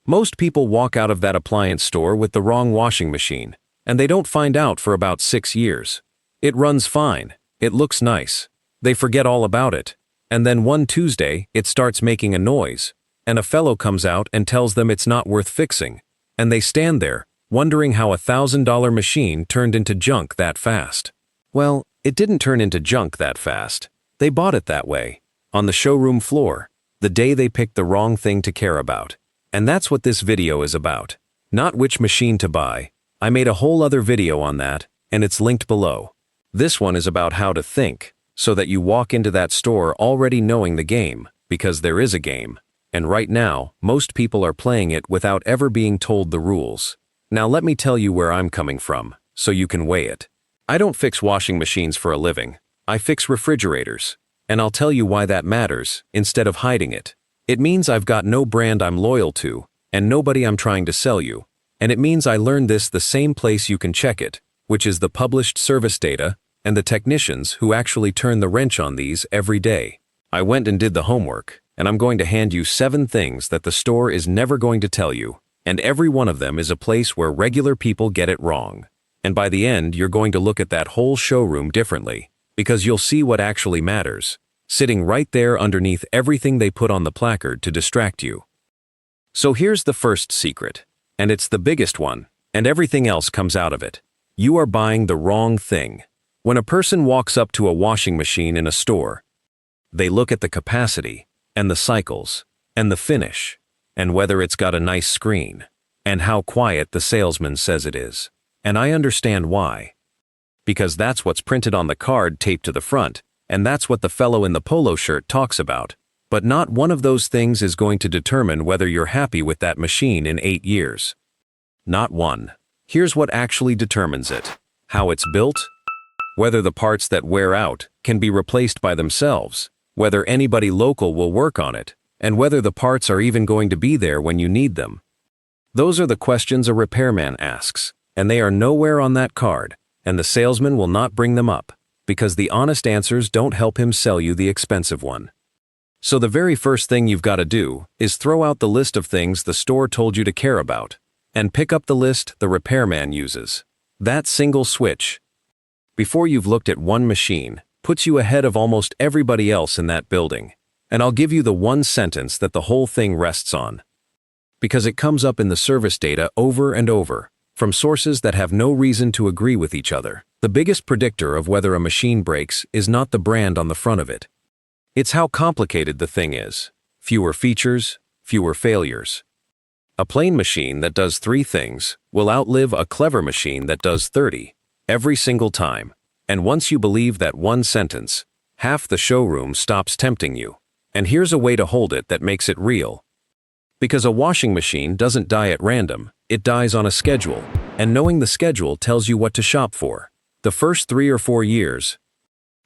Most people walk out of that appliance store with the wrong washing machine, and they don't find out for about 6 years. It runs fine, it looks nice. They forget all about it, and then one Tuesday it starts making a noise, and a fellow comes out and tells them it's not worth fixing, and they stand there, wondering how a $1,000 machine turned into junk that fast. Well, it didn't turn into junk that fast. They bought it that way, on the showroom floor, the day they picked the wrong thing to care about. And that's what this video is about. Not which machine to buy. I made a whole other video on that, and it's linked below. This one is about how to think, so that you walk into that store already knowing the game, because there is a game. And right now, most people are playing it without ever being told the rules. Now let me tell you where I'm coming from, so you can weigh it. I don't fix washing machines for a living. I fix refrigerators. And I'll tell you why that matters, instead of hiding it. It means I've got no brand I'm loyal to, and nobody I'm trying to sell you. And it means I learned this the same place you can check it, which is the published service data, and the technicians who actually turn the wrench on these every day. I went and did the homework, and I'm going to hand you 7 things that the store is never going to tell you, and every one of them is a place where regular people get it wrong. And by the end, you're going to look at that whole showroom differently, because you'll see what actually matters, sitting right there underneath everything they put on the placard to distract you. So here's the first secret, and it's the biggest one, and everything else comes out of it. You are buying the wrong thing. When a person walks up to a washing machine in a store, they look at the capacity, and the cycles, and the finish, and whether it's got a nice screen, and how quiet the salesman says it is. And I understand why. Because that's what's printed on the card taped to the front, and that's what the fellow in the polo shirt talks about. But not one of those things is going to determine whether you're happy with that machine in 8 years. Not one. Here's what actually determines it. How it's built, whether the parts that wear out can be replaced by themselves, whether anybody local will work on it, and whether the parts are even going to be there when you need them. Those are the questions a repairman asks, and they are nowhere on that card, and the salesman will not bring them up, because the honest answers don't help him sell you the expensive one. So the very first thing you've got to do is throw out the list of things the store told you to care about, and pick up the list the repairman uses. That single switch, before you've looked at one machine, puts you ahead of almost everybody else in that building. And I'll give you the one sentence that the whole thing rests on. Because it comes up in the service data over and over, from sources that have no reason to agree with each other. The biggest predictor of whether a machine breaks is not the brand on the front of it. It's how complicated the thing is. Fewer features, fewer failures. A plain machine that does 3 things will outlive a clever machine that does 30, every single time. And once you believe that one sentence, half the showroom stops tempting you. And here's a way to hold it that makes it real. Because a washing machine doesn't die at random, it dies on a schedule, and knowing the schedule tells you what to shop for. The first 3 or 4 years,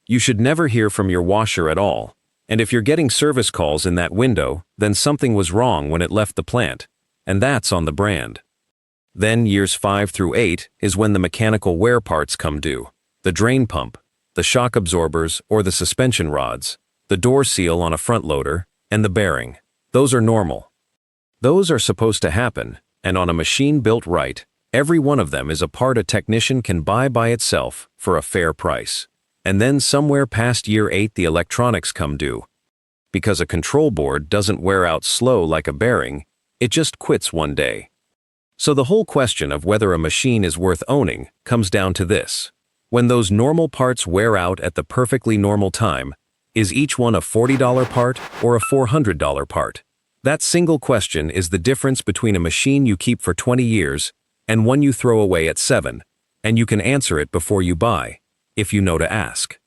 you should never hear from your washer at all, and if you're getting service calls in that window, then something was wrong when it left the plant, and that's on the brand. Then years 5 through 8 is when the mechanical wear parts come due. The drain pump, the shock absorbers or the suspension rods, the door seal on a front loader, and the bearing. Those are normal. Those are supposed to happen, and on a machine built right, every one of them is a part a technician can buy by itself for a fair price. And then somewhere past year 8 the electronics come due. Because a control board doesn't wear out slow like a bearing, it just quits one day. So the whole question of whether a machine is worth owning comes down to this. When those normal parts wear out at the perfectly normal time, is each one a $40 part or a $400 part? That single question is the difference between a machine you keep for 20 years and one you throw away at 7, and you can answer it before you buy, if you know to ask.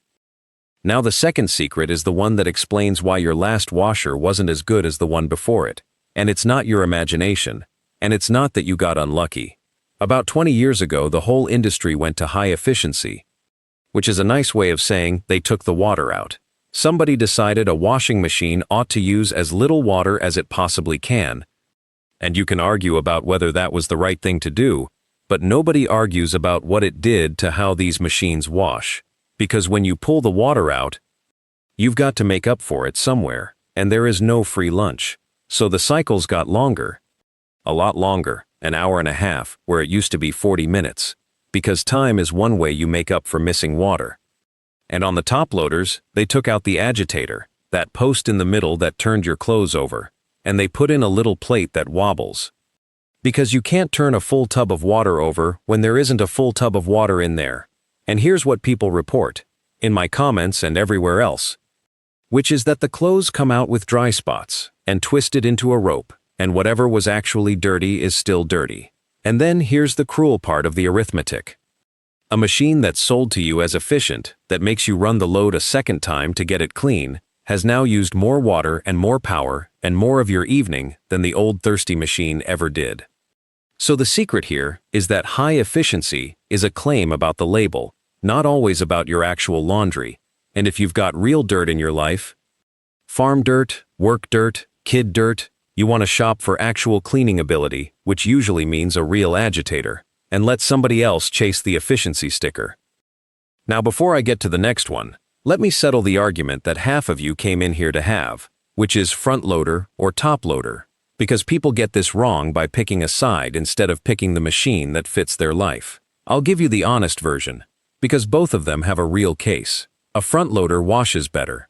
Now the second secret is the one that explains why your last washer wasn't as good as the one before it, and it's not your imagination, and it's not that you got unlucky. About 20 years ago, the whole industry went to high efficiency, which is a nice way of saying they took the water out. Somebody decided a washing machine ought to use as little water as it possibly can, and you can argue about whether that was the right thing to do, but nobody argues about what it did to how these machines wash, because when you pull the water out, you've got to make up for it somewhere, and there is no free lunch, so the cycles got longer. a lot longer, an hour and a half, where it used to be 40 minutes. Because time is one way you make up for missing water. And on the top loaders, they took out the agitator, that post in the middle that turned your clothes over, and they put in a little plate that wobbles. Because you can't turn a full tub of water over when there isn't a full tub of water in there. And here's what people report, in my comments and everywhere else, which is that the clothes come out with dry spots, and twisted into a rope, and whatever was actually dirty is still dirty. And then here's the cruel part of the arithmetic. A machine that's sold to you as efficient, that makes you run the load a second time to get it clean, has now used more water and more power and more of your evening than the old thirsty machine ever did. So the secret here is that high efficiency is a claim about the label, not always about your actual laundry. And if you've got real dirt in your life, farm dirt, work dirt, kid dirt, you want to shop for actual cleaning ability, which usually means a real agitator, and let somebody else chase the efficiency sticker. Now before I get to the next one, let me settle the argument that half of you came in here to have, which is front loader or top loader, because people get this wrong by picking a side instead of picking the machine that fits their life. I'll give you the honest version, because both of them have a real case. A front loader washes better.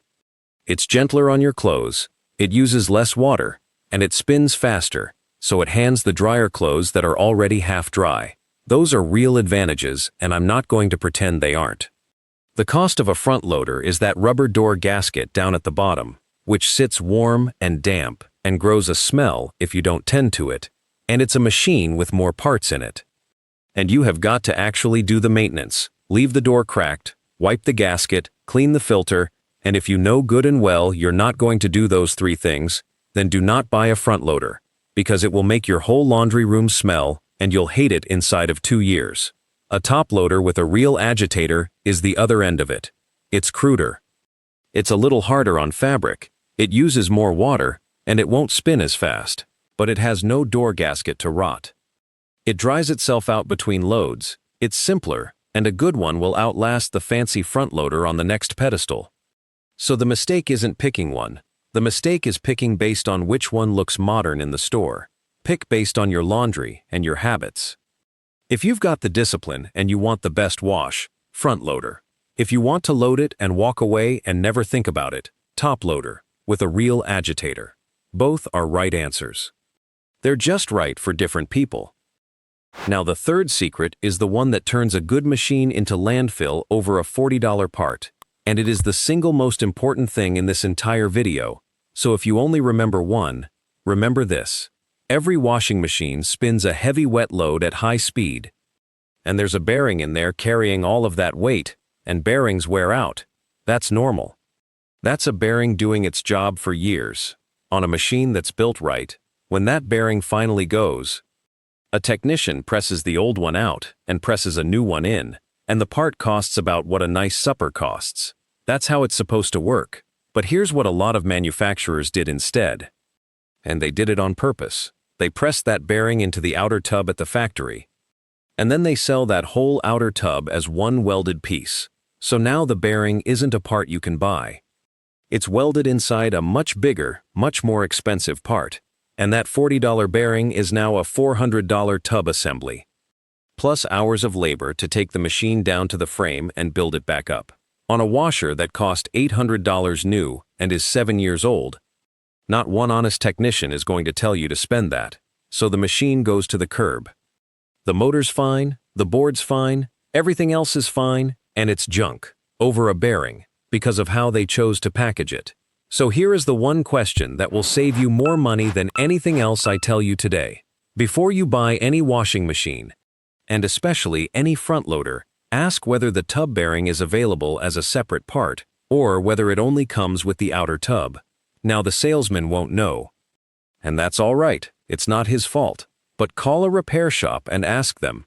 It's gentler on your clothes, it uses less water, and it spins faster, so it hands the drier clothes that are already half dry. Those are real advantages, and I'm not going to pretend they aren't. The cost of a front loader is that rubber door gasket down at the bottom, which sits warm and damp and grows a smell if you don't tend to it, and it's a machine with more parts in it. And you have got to actually do the maintenance, leave the door cracked, wipe the gasket, clean the filter, and if you know good and well you're not going to do those three things, then do not buy a front loader, because it will make your whole laundry room smell and you'll hate it inside of 2 years. A top loader with a real agitator is the other end of it. It's cruder. It's a little harder on fabric, it uses more water, and it won't spin as fast, but it has no door gasket to rot. It dries itself out between loads, it's simpler, and a good one will outlast the fancy front loader on the next pedestal. So the mistake isn't picking one. The mistake is picking based on which one looks modern in the store. Pick based on your laundry and your habits. If you've got the discipline and you want the best wash, front loader. If you want to load it and walk away and never think about it, top loader, with a real agitator. Both are right answers. They're just right for different people. Now the third secret is the one that turns a good machine into landfill over a $40 part. And it is the single most important thing in this entire video, so if you only remember one, remember this. Every washing machine spins a heavy wet load at high speed, and there's a bearing in there carrying all of that weight, and bearings wear out. That's normal. That's a bearing doing its job for years. On a machine that's built right, when that bearing finally goes, a technician presses the old one out and presses a new one in, and the part costs about what a nice supper costs. That's how it's supposed to work. But here's what a lot of manufacturers did instead. And they did it on purpose. They pressed that bearing into the outer tub at the factory. And then they sell that whole outer tub as one welded piece. So now the bearing isn't a part you can buy. It's welded inside a much bigger, much more expensive part. And that $40 bearing is now a $400 tub assembly. Plus hours of labor to take the machine down to the frame and build it back up. On a washer that cost $800 new and is 7 years old. Not one honest technician is going to tell you to spend that, so the machine goes to the curb. The motor's fine, the board's fine, everything else is fine, and it's junk, over a bearing, because of how they chose to package it. So here is the one question that will save you more money than anything else I tell you today. Before you buy any washing machine, and especially any front loader, ask whether the tub bearing is available as a separate part, or whether it only comes with the outer tub. Now the salesman won't know. And that's all right, it's not his fault. But call a repair shop and ask them.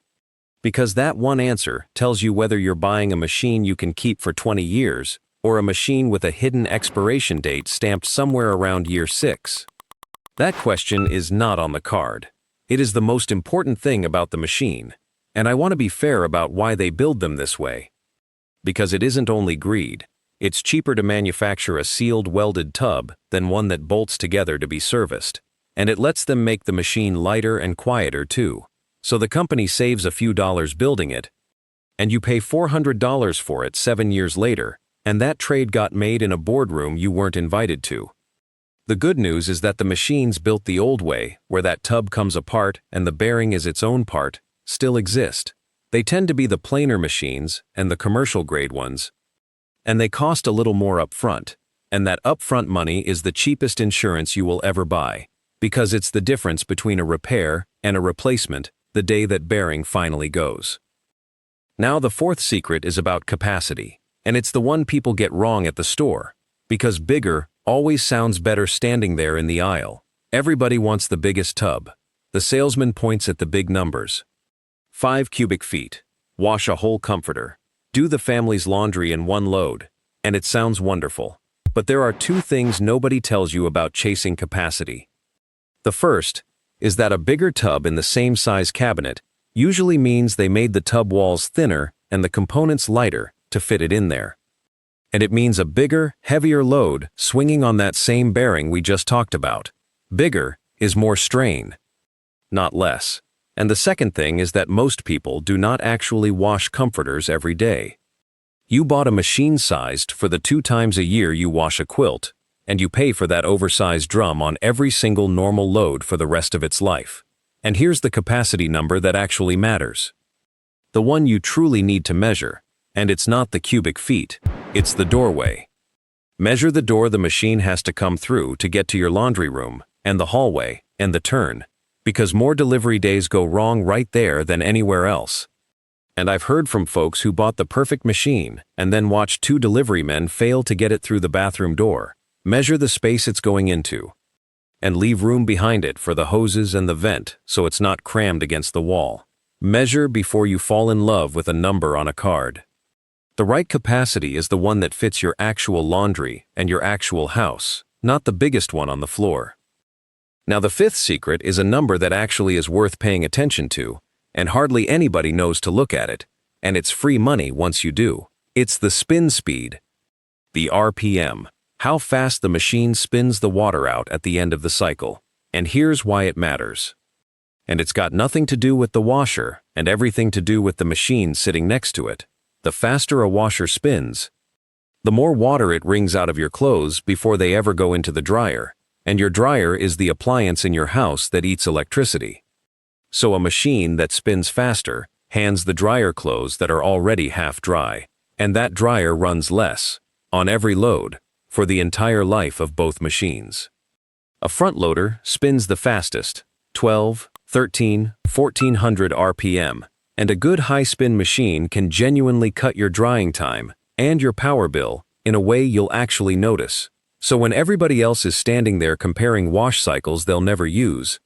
Because that one answer tells you whether you're buying a machine you can keep for 20 years, or a machine with a hidden expiration date stamped somewhere around year 6. That question is not on the card. It is the most important thing about the machine. And I want to be fair about why they build them this way. Because it isn't only greed. It's cheaper to manufacture a sealed welded tub than one that bolts together to be serviced. And it lets them make the machine lighter and quieter too. So the company saves a few dollars building it, and you pay $400 for it 7 years later, and that trade got made in a boardroom you weren't invited to. The good news is that the machines built the old way, where that tub comes apart and the bearing is its own part, still exist. They tend to be the plainer machines and the commercial grade ones, and they cost a little more upfront, and that upfront money is the cheapest insurance you will ever buy, because it's the difference between a repair and a replacement the day that bearing finally goes. Now the fourth secret is about capacity, and it's the one people get wrong at the store, because bigger always sounds better standing there in the aisle. Everybody wants the biggest tub. The salesman points at the big numbers. 5 cubic feet. Wash a whole comforter. Do the family's laundry in one load. And it sounds wonderful. But there are two things nobody tells you about chasing capacity. The first is that a bigger tub in the same size cabinet usually means they made the tub walls thinner and the components lighter to fit it in there. And it means a bigger, heavier load swinging on that same bearing we just talked about. Bigger is more strain, not less. And the second thing is that most people do not actually wash comforters every day. You bought a machine-sized for the 2 times a year you wash a quilt, and you pay for that oversized drum on every single normal load for the rest of its life. And here's the capacity number that actually matters. The one you truly need to measure, and it's not the cubic feet, it's the doorway. Measure the door the machine has to come through to get to your laundry room, and the hallway, and the turn, because more delivery days go wrong right there than anywhere else. And I've heard from folks who bought the perfect machine and then watched 2 delivery men fail to get it through the bathroom door. Measure the space it's going into, and leave room behind it for the hoses and the vent so it's not crammed against the wall. Measure before you fall in love with a number on a card. The right capacity is the one that fits your actual laundry and your actual house, not the biggest one on the floor. Now the fifth secret is a number that actually is worth paying attention to, and hardly anybody knows to look at it, and it's free money once you do. It's the spin speed, the RPM. How fast the machine spins the water out at the end of the cycle. And here's why it matters. And it's got nothing to do with the washer and everything to do with the machine sitting next to it. The faster a washer spins, the more water it wrings out of your clothes before they ever go into the dryer. And your dryer is the appliance in your house that eats electricity. So a machine that spins faster hands the dryer clothes that are already half dry. And that dryer runs less, on every load, for the entire life of both machines. A front loader spins the fastest, 12, 13, 1400 RPM, and a good high-spin machine can genuinely cut your drying time and your power bill in a way you'll actually notice. So when everybody else is standing there comparing wash cycles they'll never use,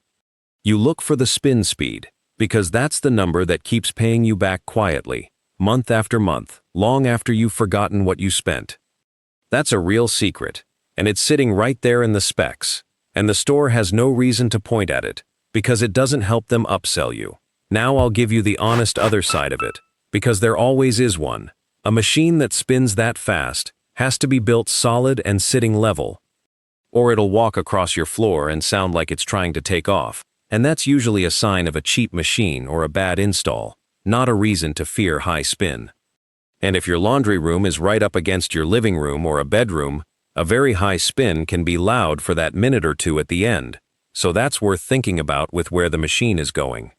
you look for the spin speed, because that's the number that keeps paying you back quietly, month after month, long after you've forgotten what you spent. That's a real secret, and it's sitting right there in the specs, and the store has no reason to point at it, because it doesn't help them upsell you. Now I'll give you the honest other side of it, because there always is one. A machine that spins that fast has to be built solid and sitting level, or it'll walk across your floor and sound like it's trying to take off, and that's usually a sign of a cheap machine or a bad install, not a reason to fear high spin. And if your laundry room is right up against your living room or a bedroom, a very high spin can be loud for that minute or two at the end, so that's worth thinking about with where the machine is going.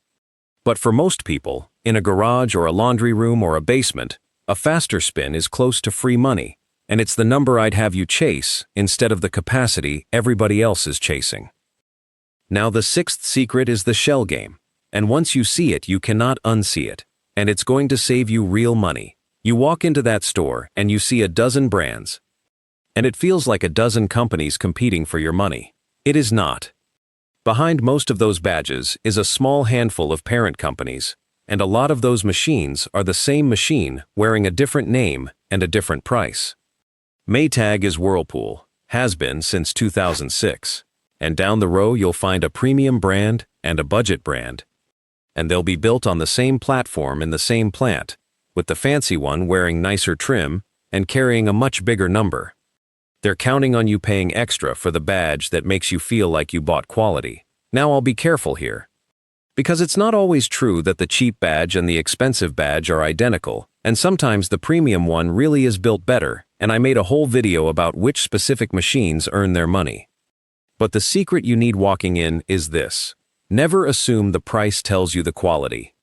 But for most people, in a garage or a laundry room or a basement, a faster spin is close to free money, and it's the number I'd have you chase instead of the capacity everybody else is chasing. Now the sixth secret is the shell game, and once you see it you cannot unsee it, and it's going to save you real money. You walk into that store and you see a dozen brands, and it feels like a dozen companies competing for your money. It is not. Behind most of those badges is a small handful of parent companies, and a lot of those machines are the same machine wearing a different name and a different price. Maytag is Whirlpool, has been since 2006, and down the row you'll find a premium brand and a budget brand, and they'll be built on the same platform in the same plant, with the fancy one wearing nicer trim and carrying a much bigger number. They're counting on you paying extra for the badge that makes you feel like you bought quality. Now I'll be careful here. Because it's not always true that the cheap badge and the expensive badge are identical, and sometimes the premium one really is built better, and I made a whole video about which specific machines earn their money. But the secret you need walking in is this. Never assume the price tells you the quality.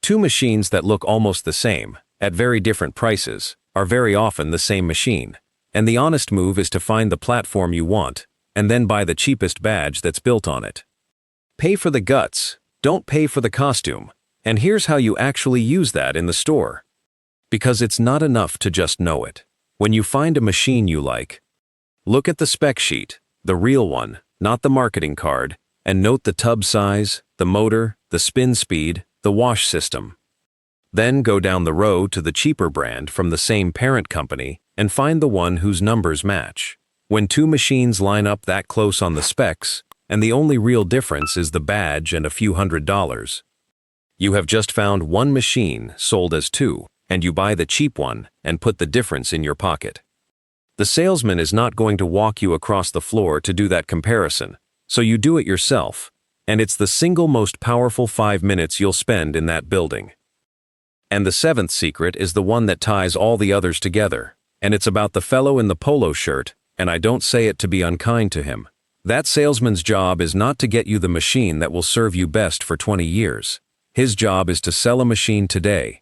Two machines that look almost the same, at very different prices, are very often the same machine. And the honest move is to find the platform you want, and then buy the cheapest badge that's built on it. Pay for the guts, don't pay for the costume. And here's how you actually use that in the store. Because it's not enough to just know it. When you find a machine you like, look at the spec sheet, the real one, not the marketing card, and note the tub size, the motor, the spin speed, the wash system. Then go down the row to the cheaper brand from the same parent company and find the one whose numbers match. When two machines line up that close on the specs, and the only real difference is the badge and a few $100s, you have just found one machine sold as two, and you buy the cheap one and put the difference in your pocket. The salesman is not going to walk you across the floor to do that comparison, so you do it yourself, and it's the single most powerful 5 minutes you'll spend in that building. And the seventh secret is the one that ties all the others together, and it's about the fellow in the polo shirt, and I don't say it to be unkind to him. That salesman's job is not to get you the machine that will serve you best for 20 years. His job is to sell a machine today.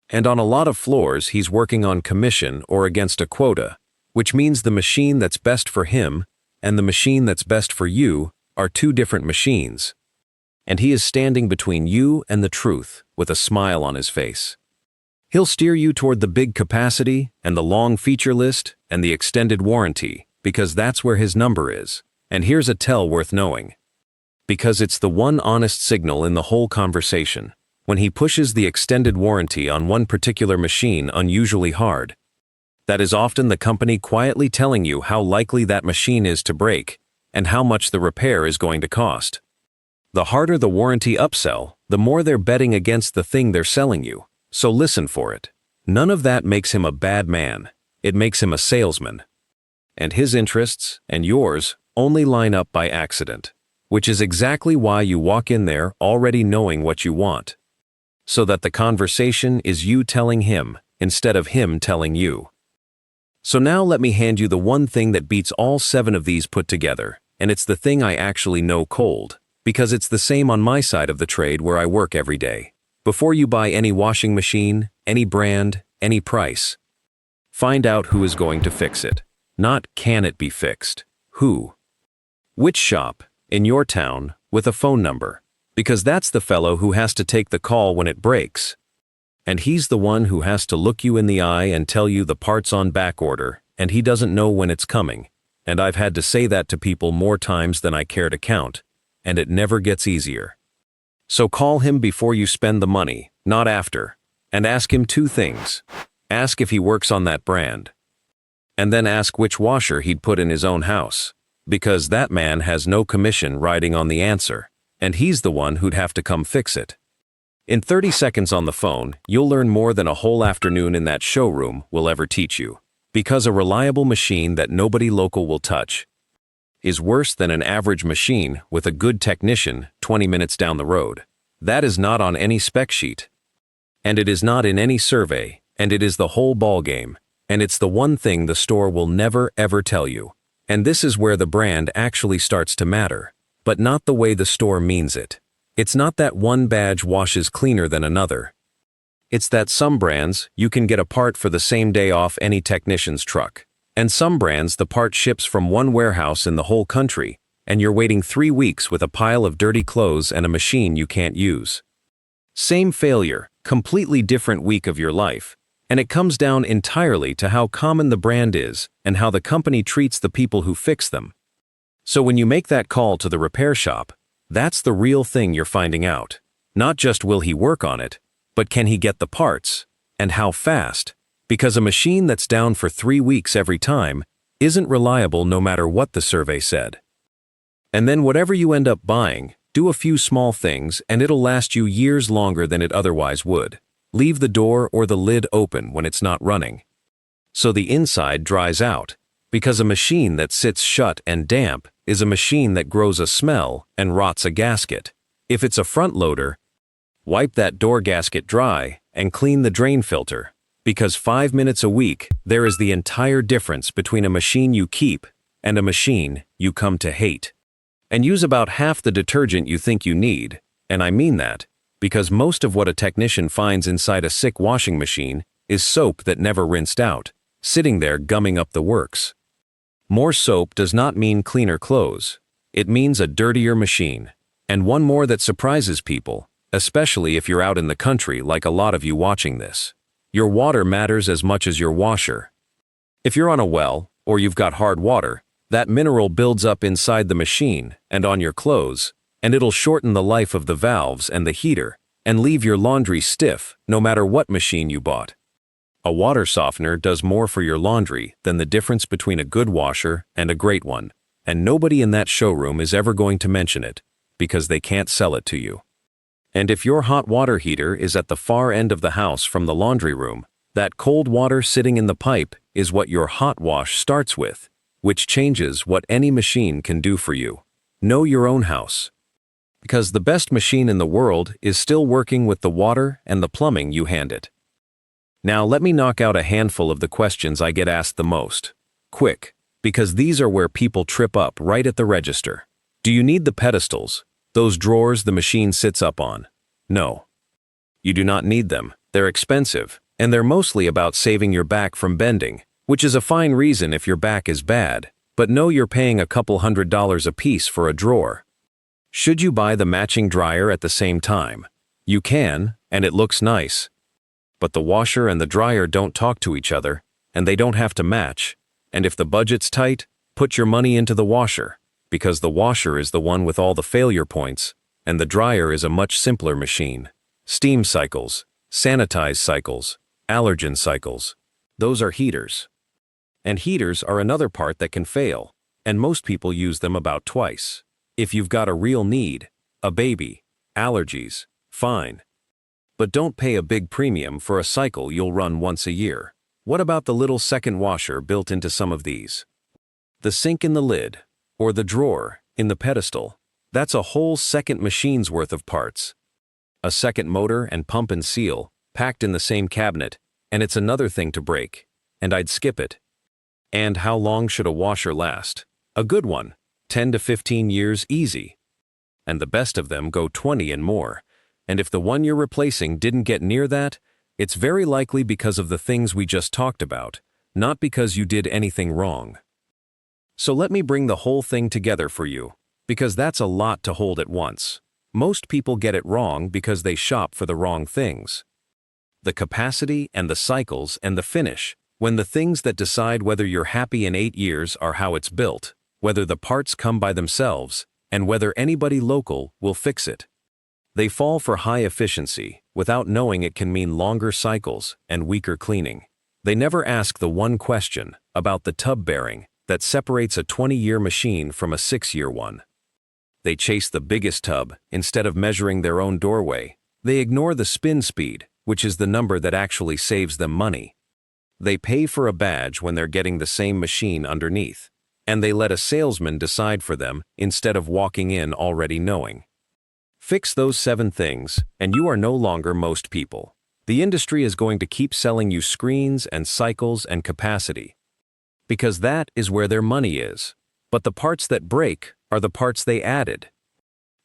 And on a lot of floors, he's working on commission or against a quota, which means the machine that's best for him and the machine that's best for you are two different machines. And he is standing between you and the truth with a smile on his face. He'll steer you toward the big capacity and the long feature list and the extended warranty, because that's where his number is. And here's a tell worth knowing. Because it's the one honest signal in the whole conversation. When he pushes the extended warranty on one particular machine unusually hard, that is often the company quietly telling you how likely that machine is to break and how much the repair is going to cost. The harder the warranty upsell, the more they're betting against the thing they're selling you. So listen for it. None of that makes him a bad man. It makes him a salesman. And his interests and yours only line up by accident, which is exactly why you walk in there already knowing what you want. So that the conversation is you telling him instead of him telling you. So now let me hand you the one thing that beats all 7 of these put together, and it's the thing I actually know cold, because it's the same on my side of the trade where I work every day. Before you buy any washing machine, any brand, any price, find out who is going to fix it. Not can it be fixed. Who? Which shop, in your town, with a phone number. Because that's the fellow who has to take the call when it breaks. And he's the one who has to look you in the eye and tell you the part's on back order, and he doesn't know when it's coming. And I've had to say that to people more times than I care to count, and it never gets easier. So call him before you spend the money, not after, and ask him 2 things. Ask if he works on that brand. And then ask which washer he'd put in his own house, because that man has no commission riding on the answer, and he's the one who'd have to come fix it. In 30 seconds on the phone, you'll learn more than a whole afternoon in that showroom will ever teach you, because a reliable machine that nobody local will touch is worse than an average machine with a good technician 20 minutes down the road. That is not on any spec sheet. And it is not in any survey, and it is the whole ballgame, and it's the one thing the store will never ever tell you. And this is where the brand actually starts to matter, but not the way the store means it. It's not that one badge washes cleaner than another. It's that some brands, you can get a part for the same day off any technician's truck. And some brands, the part ships from one warehouse in the whole country, and you're waiting 3 weeks with a pile of dirty clothes and a machine you can't use. Same failure, completely different week of your life. And it comes down entirely to how common the brand is and how the company treats the people who fix them. So when you make that call to the repair shop, that's the real thing you're finding out. Not just will he work on it, but can he get the parts, and how fast? Because a machine that's down for 3 weeks every time isn't reliable no matter what the survey said. And then whatever you end up buying, do a few small things and it'll last you years longer than it otherwise would. Leave the door or the lid open when it's not running, so the inside dries out, Because a machine that sits shut and damp is a machine that grows a smell and rots a gasket. If it's a front loader, wipe that door gasket dry and clean the drain filter. Because 5 minutes a week, there is the entire difference between a machine you keep and a machine you come to hate. And use about half the detergent you think you need, and I mean that, because most of what a technician finds inside a sick washing machine is soap that never rinsed out, sitting there gumming up the works. More soap does not mean cleaner clothes. It means a dirtier machine. And one more that surprises people, especially if you're out in the country like a lot of you watching this. Your water matters as much as your washer. If you're on a well, or you've got hard water, that mineral builds up inside the machine and on your clothes, and it'll shorten the life of the valves and the heater, and leave your laundry stiff no matter what machine you bought. A water softener does more for your laundry than the difference between a good washer and a great one, and nobody in that showroom is ever going to mention it, because they can't sell it to you. And if your hot water heater is at the far end of the house from the laundry room, that cold water sitting in the pipe is what your hot wash starts with, which changes what any machine can do for you. Know your own house. Because the best machine in the world is still working with the water and the plumbing you hand it. Now let me knock out a handful of the questions I get asked the most. Quick, because these are where people trip up right at the register. Do you need the pedestals? Those drawers the machine sits up on? No. You do not need them. They're expensive, and they're mostly about saving your back from bending, which is a fine reason if your back is bad, but know you're paying a couple $100 a piece for a drawer. Should you buy the matching dryer at the same time? You can, and it looks nice. But the washer and the dryer don't talk to each other, and they don't have to match, and if the budget's tight, put your money into the washer, because the washer is the one with all the failure points, and the dryer is a much simpler machine. Steam cycles, sanitize cycles, allergen cycles. Those are heaters. And heaters are another part that can fail, and most people use them about twice. If you've got a real need, a baby, allergies, fine. But don't pay a big premium for a cycle you'll run once a year. What about the little second washer built into some of these? The sink in the lid, or the drawer in the pedestal, that's a whole second machine's worth of parts. A second motor and pump and seal, packed in the same cabinet, and it's another thing to break, and I'd skip it. And how long should a washer last? A good one, 10 to 15 years easy. And the best of them go 20 and more. And if the one you're replacing didn't get near that, it's very likely because of the things we just talked about, not because you did anything wrong. So let me bring the whole thing together for you, because that's a lot to hold at once. Most people get it wrong because they shop for the wrong things. The capacity and the cycles and the finish, when the things that decide whether you're happy in 8 years are how it's built, whether the parts come by themselves, and whether anybody local will fix it. They fall for high efficiency without knowing it can mean longer cycles and weaker cleaning. They never ask the one question about the tub bearing that separates a 20-year machine from a 6-year one. They chase the biggest tub instead of measuring their own doorway. They ignore the spin speed, which is the number that actually saves them money. They pay for a badge when they're getting the same machine underneath, and they let a salesman decide for them instead of walking in already knowing. Fix those 7 things, and you are no longer most people. The industry is going to keep selling you screens and cycles and capacity, because that is where their money is. But the parts that break are the parts they added.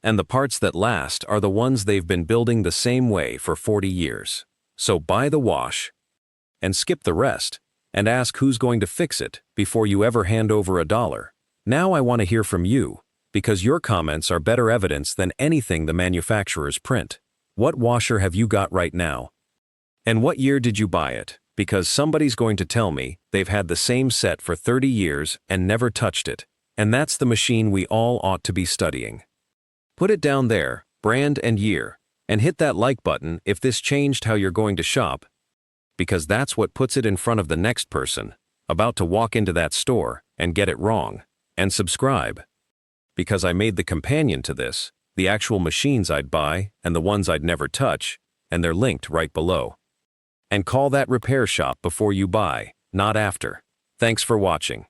And the parts that last are the ones they've been building the same way for 40 years. So buy the wash, and skip the rest, and ask who's going to fix it before you ever hand over $1. Now I want to hear from you, because your comments are better evidence than anything the manufacturers print. What washer have you got right now? And what year did you buy it? Because somebody's going to tell me they've had the same set for 30 years and never touched it. And that's the machine we all ought to be studying. Put it down there, brand and year, and hit that like button if this changed how you're going to shop, because that's what puts it in front of the next person about to walk into that store and get it wrong. And subscribe, because I made the companion to this, the actual machines I'd buy and the ones I'd never touch, and they're linked right below. And call that repair shop before you buy, not after. Thanks for watching.